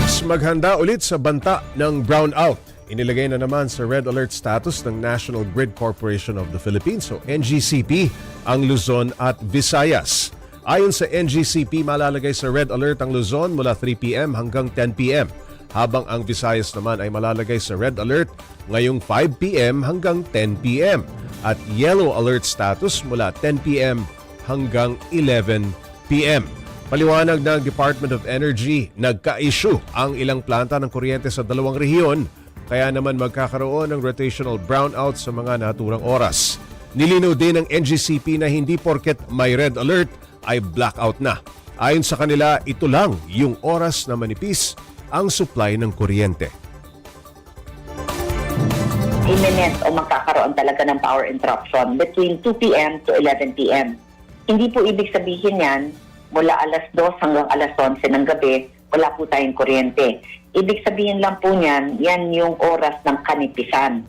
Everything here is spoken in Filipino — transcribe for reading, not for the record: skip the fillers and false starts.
Ops, maghanda ulit sa banta ng brownout. Inilagay na naman sa red alert status ng National Grid Corporation of the Philippines o NGCP ang Luzon at Visayas. Ayon sa NGCP, malalagay sa red alert ang Luzon mula 3 p.m. hanggang 10 p.m. habang ang Visayas naman ay malalagay sa red alert ngayong 5 p.m. hanggang 10 p.m. at yellow alert status mula 10 p.m. hanggang 11 p.m. Paliwanag ng Department of Energy, nagka-issue ang ilang planta ng kuryente sa dalawang rehiyon, kaya naman magkakaroon ng rotational brownout sa mga naturang oras. Nilinaw din ng NGCP na hindi porket may red alert ay blackout na. Ayon sa kanila, ito lang yung oras na manipis ang supply ng kuryente. Imminent o magkakaroon talaga ng power interruption between 2 p.m. to 11 p.m. Hindi po ibig sabihin yan, mula alas 2 hanggang alas 11 ng gabi, wala po tayong kuryente. Ibig sabihin lang po niyan, yan yung oras ng kanipisan.